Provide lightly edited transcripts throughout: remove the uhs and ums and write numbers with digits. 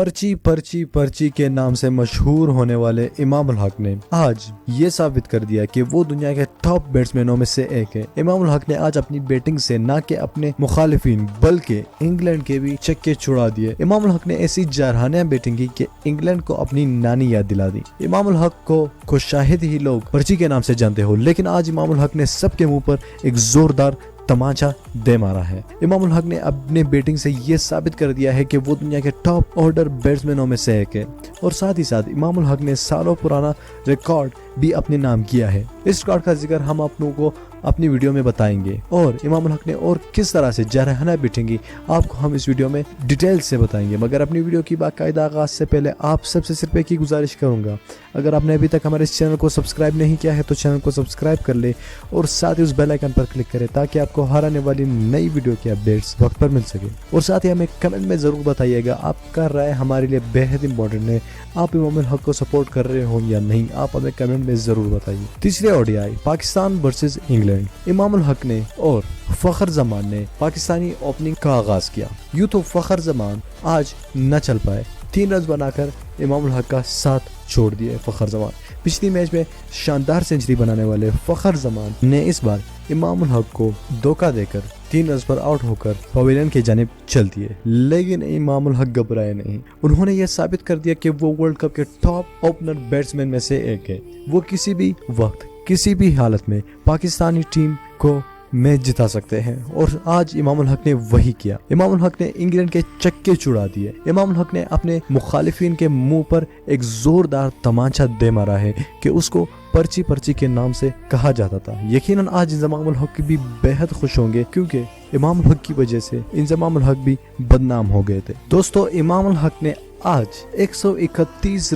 पर्ची पर्ची पर्ची के नाम से मशहूर होने वाले इमाम उल हक ने आज ये साबित कर दिया कि वो दुनिया के टॉप बैट्समैनों में से एक है। इमाम उल हक ने आज अपनी बैटिंग से न कि अपने मुखालिफिन बल्कि इंग्लैंड के भी छक्के छुड़ा दिए। इमाम उल हक ने ऐसी जारहाना बैटिंग की कि इंग्लैंड को अपनी नानी याद दिला दी। इमाम उल हक को शायद ही लोग पर्ची के नाम से जानते हो, लेकिन आज इमाम उल हक ने सबके मुंह पर एक जोरदार तमाचा दे मारा है। इमाम उल हक ने अपने बैटिंग से ये साबित कर दिया है कि वो दुनिया के टॉप ऑर्डर बैट्समैनों में से एक है और साथ ही साथ इमाम उल हक ने सालों पुराना रिकॉर्ड भी अपने नाम किया है। इस रिकॉर्ड का जिक्र हम आप लोगों को अपनी वीडियो में बताएंगे और इमाम उल हक ने और किस तरह से जारहाना बैटिंग की आपको हम इस वीडियो में डिटेल से बताएंगे। मगर अपनी वीडियो की बाकायदा आगाज से पहले आप सबसे सिर्फ एक ही गुजारिश करूंगा, अगर आपने अभी तक हमारे इस चैनल को सब्सक्राइब नहीं किया है तो चैनल को सब्सक्राइब कर ले और साथ ही उस बेल आइकन पर क्लिक करें ताकि आपको हर आने वाली नई वीडियो की अपडेट्स वक्त पर मिल सके। और साथ ही हमें कमेंट में जरूर बताइएगा आपका राय हमारे लिए बेहद इंपॉर्टेंट है। आप इमाम उल हक को सपोर्ट कर रहे हो या नहीं, आप हमें कमेंट में जरूर बताइए। तीसरे ODI Pakistan versus England, Imam ul Haq ने और फखर जमान ने पाकिस्तानी ओपनिंग का आगाज किया। यूं तो फखर जमान आज न चल पाए, 3 रन बनाकर इमाम उल हक का साथ छोड़ दिए। फखर जमान पिछली मैच में शानदार सेंचुरी बनाने वाले फखर जमान ने इस बार इमाम उल हक को धोखा देकर 3 रन पर आउट होकर पवेलियन की जानिब चल दिए, लेकिन इमाम उल हक घबराए नहीं। उन्होंने यह साबित कर दिया कि वो वर्ल्ड कप के टॉप ओपनर बैट्समैन में से एक है। वो किसी भी वक्त किसी भी हालत में पाकिस्तानी टीम को मैच जिता सकते हैं और आज इमाम उल हक ने वही किया। इमाम उल हक ने इंग्लैंड के छक्के छुड़ा दिए। इमाम उल हक ने अपने मुखालिफिन के मुंह पर एक जोरदार तमाचा दे मारा है कि उसको पर्ची पर्ची के नाम से कहा जाता था। यकीनन आज इमाम उल हक भी बेहद खुश होंगे क्योंकि इमाम उल हक की वजह से इमाम उल हक भी बदनाम हो गए थे। दोस्तों, इमाम उल हक ने आज 131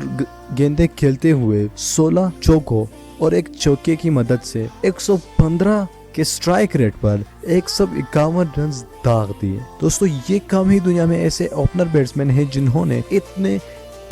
गेंदें खेलते हुए 16 चौकों और एक चौके की मदद से 115 के स्ट्राइक रेट पर 151 रन दाग दिए। दोस्तों, ये कम ही दुनिया में ऐसे ओपनर बैट्समैन हैं जिन्होंने इतने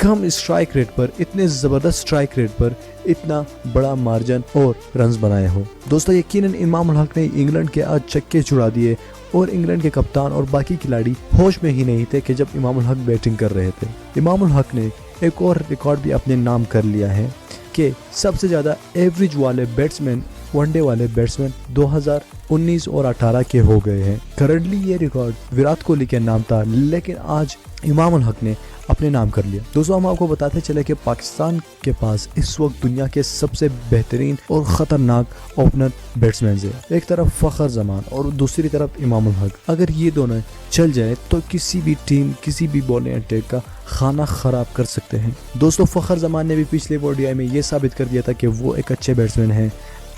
कम स्ट्राइक रेट पर, इतने जबरदस्त स्ट्राइक रेट पर इतना बड़ा मार्जिन और रन्स बनाए हो। दोस्तों, यकीनन इमाम उल हक ने इंग्लैंड के आज छक्के छुड़ा दिए और इंग्लैंड के कप्तान और बाकी खिलाड़ी होश में ही नहीं थे कि जब इमाम उल हक बैटिंग कर रहे थे। इमाम उल हक ने एक और रिकॉर्ड भी अपने नाम कर लिया है कि सबसे ज्यादा एवरेज वाले बैट्समैन, वनडे वाले बैट्समैन 2019 और 18 के हो गए हैं। करंटली ये रिकॉर्ड विराट कोहली के नाम था, लेकिन आज इमाम उल हक ने अपने नाम कर लिया। दोस्तों, हम आपको बताते चले कि पाकिस्तान के पास इस वक्त दुनिया के सबसे बेहतरीन और खतरनाक ओपनर बैट्समैन है। एक तरफ फखर जमान और दूसरी तरफ इमाम उल हक। अगर ये दोनों चल जाए तो किसी भी टीम, किसी भी बॉलिंग अटैक का खाना खराब कर सकते हैं। दोस्तों, फखर जमान ने भी पिछले ओडीआई में ये साबित कर दिया था कि वो एक अच्छे बैट्समैन हैं।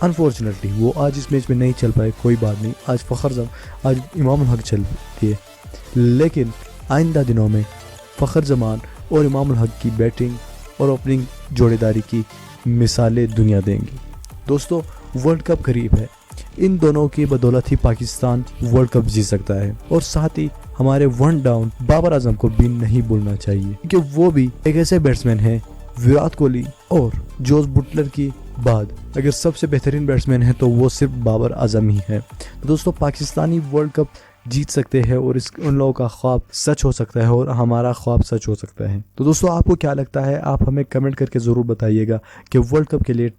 अनफॉर्चुनेटली वो आज इस मैच में नहीं चल पाए, कोई बात नहीं, आज इमाम उल हक चल दिए, लेकिन आइंदा दिनों में फखर जमान और इमाम उल हक की बैटिंग और ओपनिंग जोड़ेदारी की मिसालें दुनिया देंगी। दोस्तों, वर्ल्ड कप करीब है, इन दोनों की बदौलत ही पाकिस्तान वर्ल्ड कप जीत सकता है और साथ ही हमारे वन डाउन बाबर आजम को भी नहीं भूलना चाहिए क्योंकि वो भी एक ऐसे बैट्समैन हैं, विराट कोहली और जोस बुटलर की बाद अगर सबसे बेहतरीन बैट्समैन है तो वो सिर्फ बाबर आजम ही है। तो दोस्तों, पाकिस्तानी वर्ल्ड कप जीत सकते हैं और उन लोगों का ख्वाब सच हो सकता है और हमारा ख्वाब सच हो सकता है। तो दोस्तों, आपको क्या लगता है? आप हमें कमेंट करके ज़रूर बताइएगा कि वर्ल्ड कप के लिए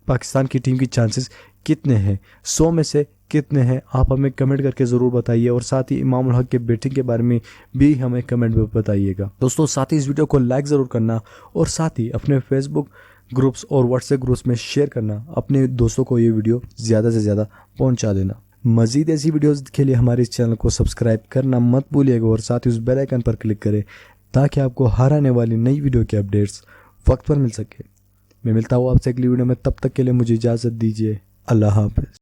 पाकिस्तान की टीम की चांसेस कितने हैं, 100 में से कितने हैं? आप हमें कमेंट करके ज़रूर बताइए और साथ ही इमाम उल हक के बैटिंग के बारे में भी हमें कमेंट में बताइएगा। दोस्तों, साथ ही इस वीडियो को लाइक ज़रूर करना और साथ ही अपने फेसबुक ग्रुप्स और व्हाट्सएप ग्रुप्स में शेयर करना। अपने दोस्तों को ये वीडियो ज़्यादा से ज़्यादा पहुँचा देना। मज़ीद ऐसी वीडियोज़ के लिए हमारे इस चैनल को सब्सक्राइब करना मत भूलिएगा और साथ ही उस बेल आइकन पर क्लिक करें ताकि आपको हर आने वाली नई वीडियो के अपडेट्स वक्त पर मिल सके। मैं मिलता हूँ आपसे अगली वीडियो में, तब तक के लिए मुझे इजाज़त दीजिए। अल्लाह हाफ़िज़।